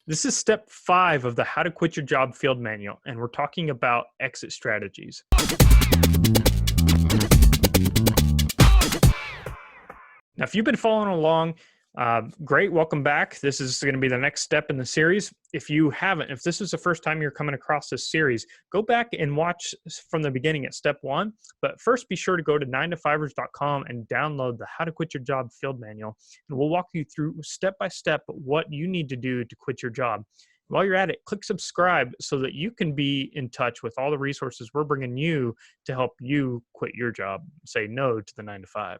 This is step 5 of the How to Quit Your Job Field Manual, and we're talking about exit strategies. Now, if you've been following along, great, welcome back. This is going to be the next step in the series. If you haven't, if this is the first time you're coming across this series, go back and watch from the beginning at step 1. But first, be sure to go to 9to5ers.com and download the How to Quit Your Job Field Manual. And we'll walk you through step by step what you need to do to quit your job. While you're at it, click subscribe so that you can be in touch with all the resources we're bringing you to help you quit your job, say no to the 9 to 5.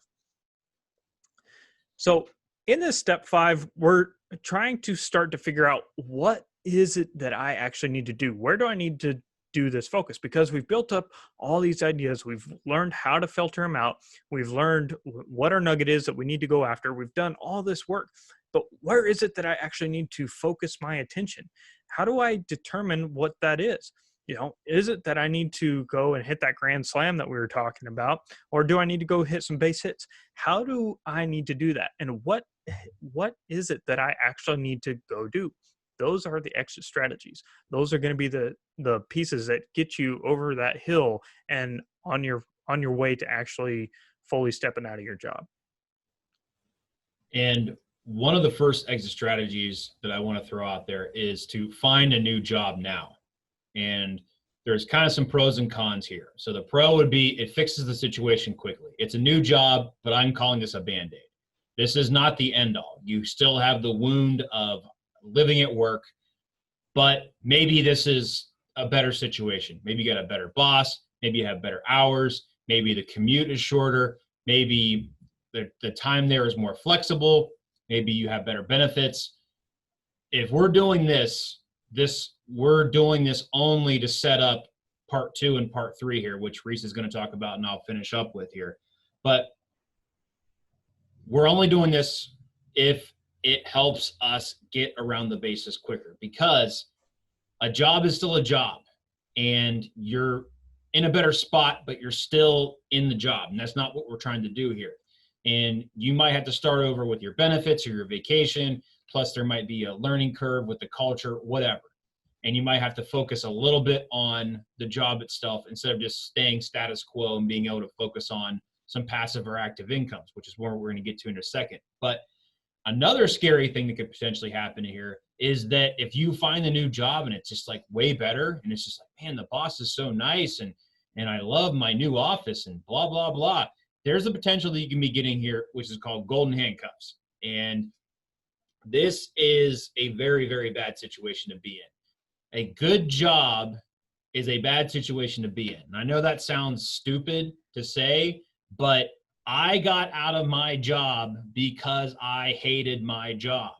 So in this step 5, we're trying to start to figure out what is it that I actually need to do? Where do I need to do this focus? Because we've built up all these ideas. We've learned how to filter them out. We've learned what our nugget is that we need to go after. We've done all this work. But where is it that I actually need to focus my attention? How do I determine what that is? Is it that I need to go and hit that grand slam that we were talking about? Or do I need to go hit some base hits? How do I need to do that? And what is it that I actually need to go do? Those are the exit strategies. Those are going to be the pieces that get you over that hill and on your way to actually fully stepping out of your job. And one of the first exit strategies that I want to throw out there is to find a new job now. And there's kind of some pros and cons here. So the pro would be it fixes the situation quickly. It's a new job, but I'm calling this a Band-Aid. This is not the end all. You still have the wound of living at work, but maybe this is a better situation. Maybe you got a better boss. Maybe you have better hours. Maybe the commute is shorter. Maybe the time there is more flexible. Maybe you have better benefits. If we're doing this, we're doing this only to set up part 2 and part 3 here, which Reese is going to talk about and I'll finish up with here. But we're only doing this if it helps us get around the bases quicker, because a job is still a job and you're in a better spot, but you're still in the job. And that's not what we're trying to do here. And you might have to start over with your benefits or your vacation. Plus there might be a learning curve with the culture, whatever. And you might have to focus a little bit on the job itself instead of just staying status quo and being able to focus on some passive or active incomes, which is what we're going to get to in a second. But another scary thing that could potentially happen here is that if you find a new job and it's just like way better and it's just like, man, the boss is so nice and I love my new office and blah, blah, blah, there's a potential that you can be getting here, which is called golden handcuffs. And this is a very, very bad situation to be in. A good job is a bad situation to be in. And I know that sounds stupid to say, but I got out of my job because I hated my job.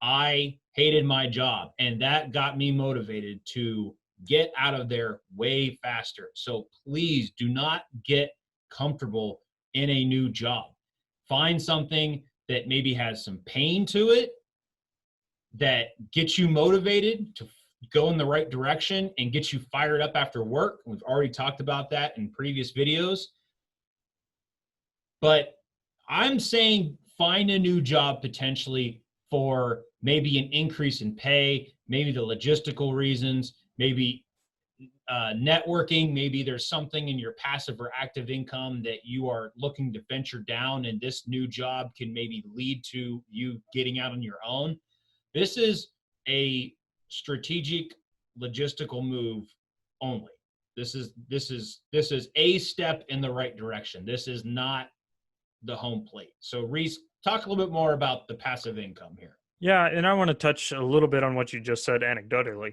I hated my job, and that got me motivated to get out of there way faster. So please do not get comfortable in a new job. Find something that maybe has some pain to it that gets you motivated to go in the right direction and get you fired up after work. We've already talked about that in previous videos. But I'm saying find a new job potentially for maybe an increase in pay, maybe the logistical reasons, maybe networking, maybe there's something in your passive or active income that you are looking to venture down, and this new job can maybe lead to you getting out on your own. This is a strategic logistical move only. This is a step in the right direction. This is not the home plate. So Reese, talk a little bit more about the passive income here. Yeah, and I want to touch a little bit on what you just said anecdotally.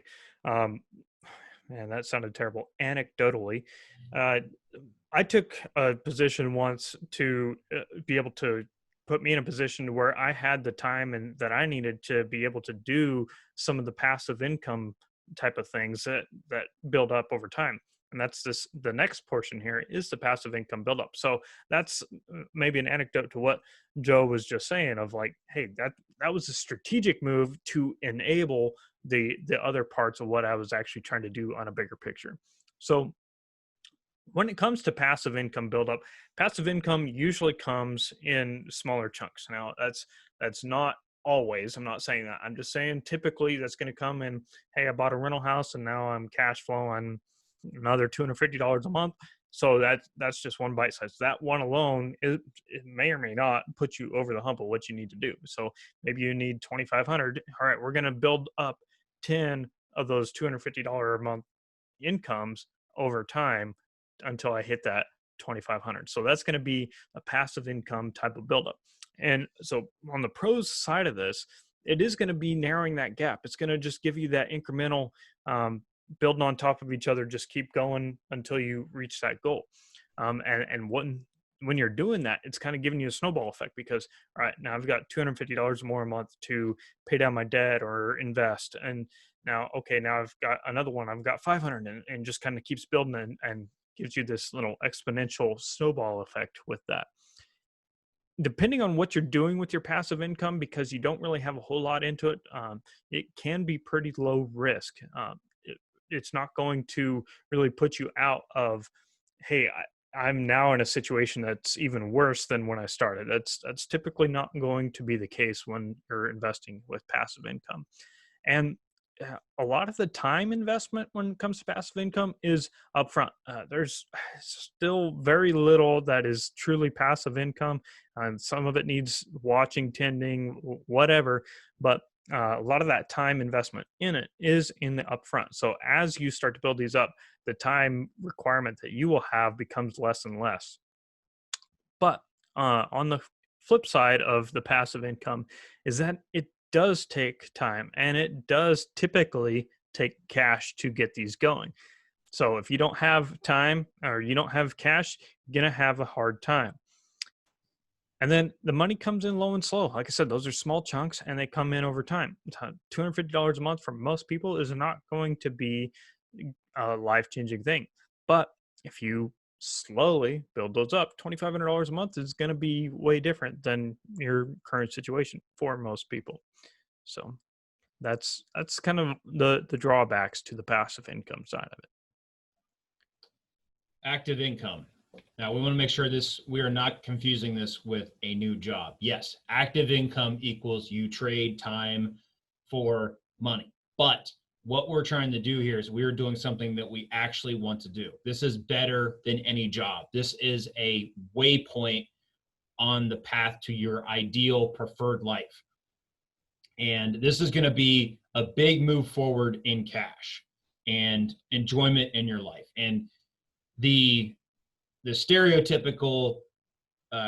Man, that sounded terrible. Anecdotally, I took a position once to be able to put me in a position where I had the time and that I needed to be able to do some of the passive income type of things that build up over time. And that's the next portion here is the passive income buildup. So that's maybe an anecdote to what Joe was just saying of like, hey, that was a strategic move to enable the other parts of what I was actually trying to do on a bigger picture. So when it comes to passive income buildup, passive income usually comes in smaller chunks. Now, that's not always. I'm not saying that. I'm just saying typically that's going to come in, hey, I bought a rental house and now I'm cash flowing another $250 a month. So that's just one bite size. That one alone, it may or may not put you over the hump of what you need to do. So maybe you need 2,500. All right, we're going to build up 10 of those $250 a month incomes over time until I hit that 2,500. So that's going to be a passive income type of buildup. And so on the pros side of this, it is going to be narrowing that gap. It's going to just give you that incremental building on top of each other. Just keep going until you reach that goal. And when you're doing that, it's kind of giving you a snowball effect because, all right, now I've got $250 more a month to pay down my debt or invest. And now, okay, now I've got another one. I've got 500 and just kind of keeps building and gives you this little exponential snowball effect with that. Depending on what you're doing with your passive income, because you don't really have a whole lot into it, it can be pretty low risk. It's not going to really put you out of, hey, I'm now in a situation that's even worse than when I started. That's typically not going to be the case when you're investing with passive income. And a lot of the time investment when it comes to passive income is upfront. There's still very little that is truly passive income, and some of it needs watching, tending, whatever. But a lot of that time investment in it is in the upfront. So as you start to build these up, the time requirement that you will have becomes less and less. But on the flip side of the passive income is that it does take time and it does typically take cash to get these going. So if you don't have time or you don't have cash, you're going to have a hard time. And then the money comes in low and slow. Like I said, those are small chunks and they come in over time. $250 a month for most people is not going to be a life-changing thing. But if you slowly build those up, $2,500 a month is going to be way different than your current situation for most people. So that's kind of the drawbacks to the passive income side of it. Active income. Now we want to make sure we are not confusing this with a new job. Yes, active income equals you trade time for money. But what we're trying to do here is we're doing something that we actually want to do. This is better than any job. This is a waypoint on the path to your ideal preferred life. And this is going to be a big move forward in cash and enjoyment in your life. And the stereotypical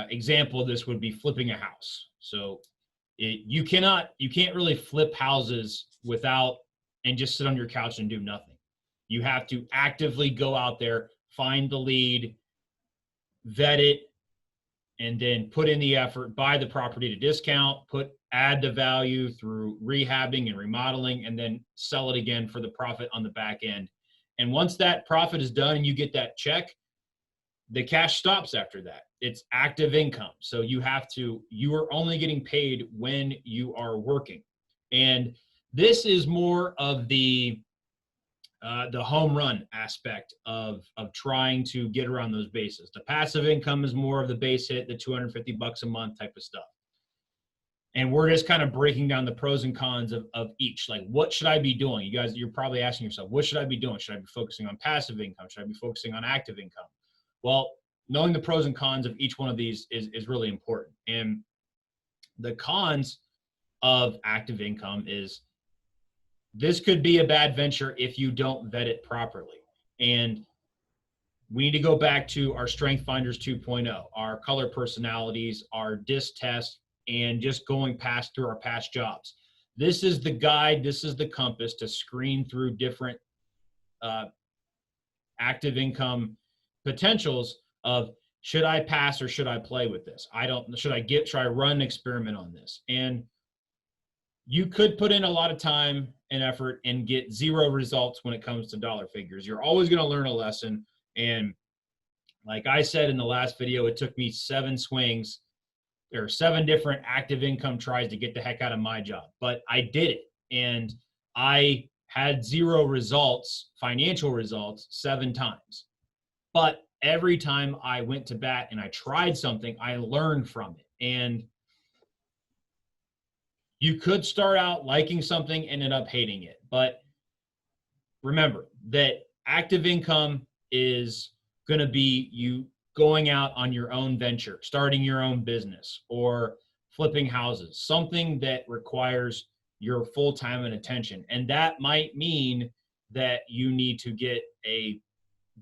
example of this would be flipping a house. So you can't really flip houses without and just sit on your couch and do nothing. You have to actively go out there, find the lead, vet it, and then put in the effort, buy the property to discount, add the value through rehabbing and remodeling, and then sell it again for the profit on the back end. And once that profit is done and you get that check, the cash stops after that. It's active income. So you are only getting paid when you are working. And this is more of the home run aspect of trying to get around those bases. The passive income is more of the base hit, the $250 a month type of stuff. And we're just kind of breaking down the pros and cons of each. Like, what should I be doing? You guys, you're probably asking yourself, what should I be doing? Should I be focusing on passive income? Should I be focusing on active income? Well, knowing the pros and cons of each one of these is really important. And the cons of active income is this could be a bad venture if you don't vet it properly. And we need to go back to our Strength Finders 2.0, our color personalities, our DISC test, and just going through our past jobs. This is the guide, this is the compass to screen through different active income potentials of, should I pass or should I play with this? Should I run an experiment on this? And you could put in a lot of time and effort and get zero results when it comes to dollar figures. You're always going to learn a lesson. And like I said in the last video, it took me 7 swings or 7 different active income tries to get the heck out of my job, but I did it. And I had 0 results, financial results, 7 times. But every time I went to bat and I tried something, I learned from it. And You could start out liking something and end up hating it. But remember that active income is going to be you going out on your own venture, starting your own business, or flipping houses, something that requires your full time and attention. And that might mean that you need to get a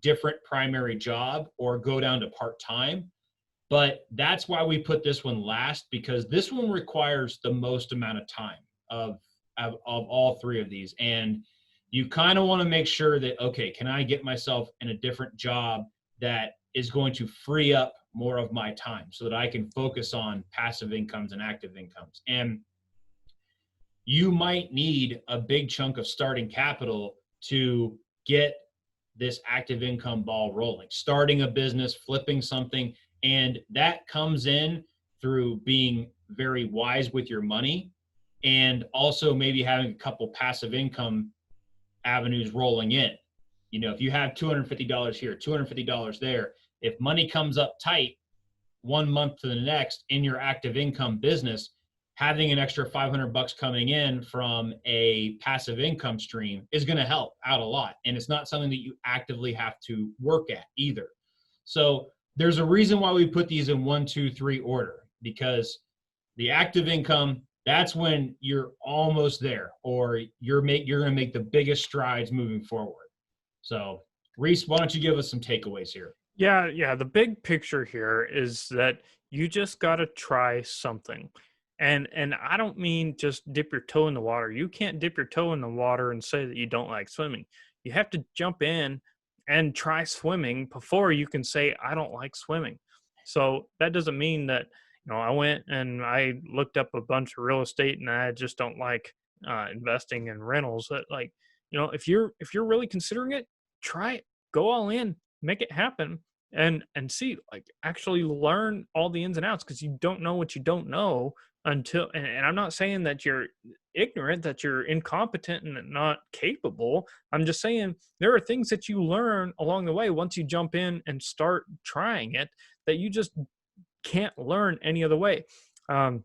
different primary job or go down to part time. But that's why we put this one last, because this one requires the most amount of time of all three of these. And you kind of want to make sure that, okay, can I get myself in a different job that is going to free up more of my time so that I can focus on passive incomes and active incomes? And you might need a big chunk of starting capital to get this active income ball rolling, starting a business, flipping something. And that comes in through being very wise with your money, and also maybe having a couple passive income avenues rolling in. You know, if you have $250 here, $250 there, if money comes up tight 1 month to the next in your active income business, having an extra $500 coming in from a passive income stream is going to help out a lot. And it's not something that you actively have to work at either. So there's a reason why we put these in 1, 2, 3 order, because the active income, that's when you're almost there, or you're going to make the biggest strides moving forward. So Reese, why don't you give us some takeaways here? Yeah. The big picture here is that you just got to try something. And I don't mean just dip your toe in the water. You can't dip your toe in the water and say that you don't like swimming. You have to jump in and try swimming before you can say, I don't like swimming. So that doesn't mean that, I went and I looked up a bunch of real estate and I just don't like investing in rentals. That, like, if you're really considering it, try it, go all in, make it happen, and see, like, actually learn all the ins and outs, because you don't know what you don't know until, and I'm not saying that you're ignorant, that you're incompetent and not capable. I'm just saying there are things that you learn along the way once you jump in and start trying it that you just can't learn any other way. I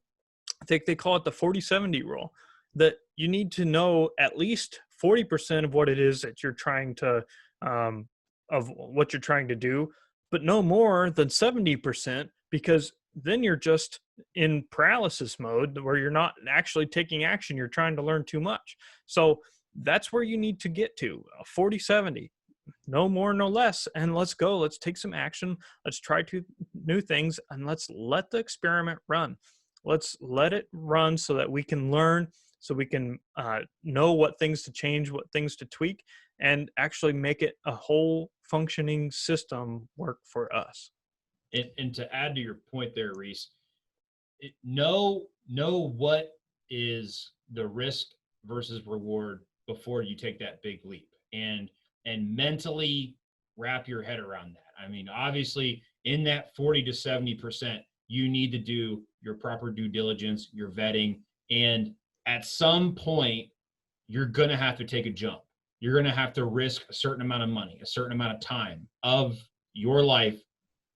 think they call it the 40-70 rule, that you need to know at least 40% of what it is that you're trying to, of what you're trying to do, but no more than 70%, because then you're just in paralysis mode where you're not actually taking action. You're trying to learn too much. So that's where you need to get to, 40-70. No more, no less. And let's go. Let's take some action. Let's try two new things, and let's let the experiment run. Let's let it run so that we can learn, so we can know what things to change, what things to tweak, and actually make it a whole functioning system work for us. And to add to your point there, Reese, know what is the risk versus reward before you take that big leap, and mentally wrap your head around that. I mean, obviously, in that 40 to 70%, you need to do your proper due diligence, your vetting, and at some point, you're going to have to take a jump. You're going to have to risk a certain amount of money, a certain amount of time of your life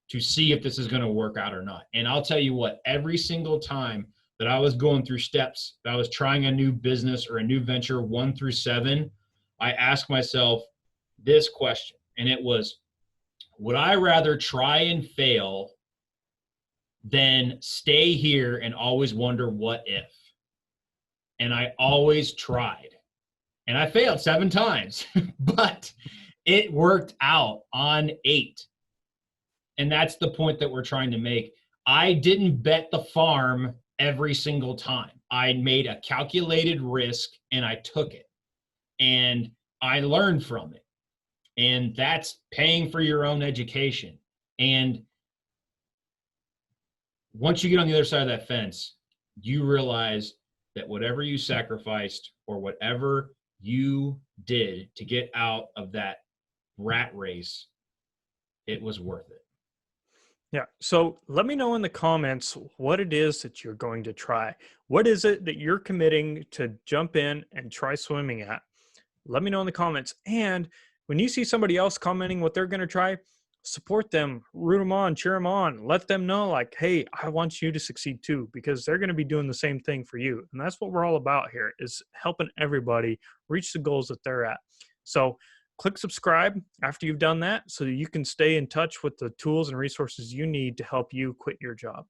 to see if this is going to work out or not. And I'll tell you what, every single time that I was going through steps, that I was trying a new business or a new venture, 1 through 7, I asked myself this question, and it was, would I rather try and fail than stay here and always wonder what if? And I always tried. And I failed 7 times, but it worked out on 8. And that's the point that we're trying to make. I didn't bet the farm every single time. I made a calculated risk and I took it. And I learned from it. And that's paying for your own education. And once you get on the other side of that fence, you realize that whatever you sacrificed or whatever you did to get out of that rat race, it was worth it. Yeah. So let me know in the comments what it is that you're going to try. What is it that you're committing to jump in and try swimming at? Let me know in the comments. And when you see somebody else commenting what they're going to try, support them, root them on, cheer them on, let them know like, hey, I want you to succeed too, because they're going to be doing the same thing for you. And that's what we're all about here, is helping everybody reach the goals that they're at. So click subscribe after you've done that so that you can stay in touch with the tools and resources you need to help you quit your job.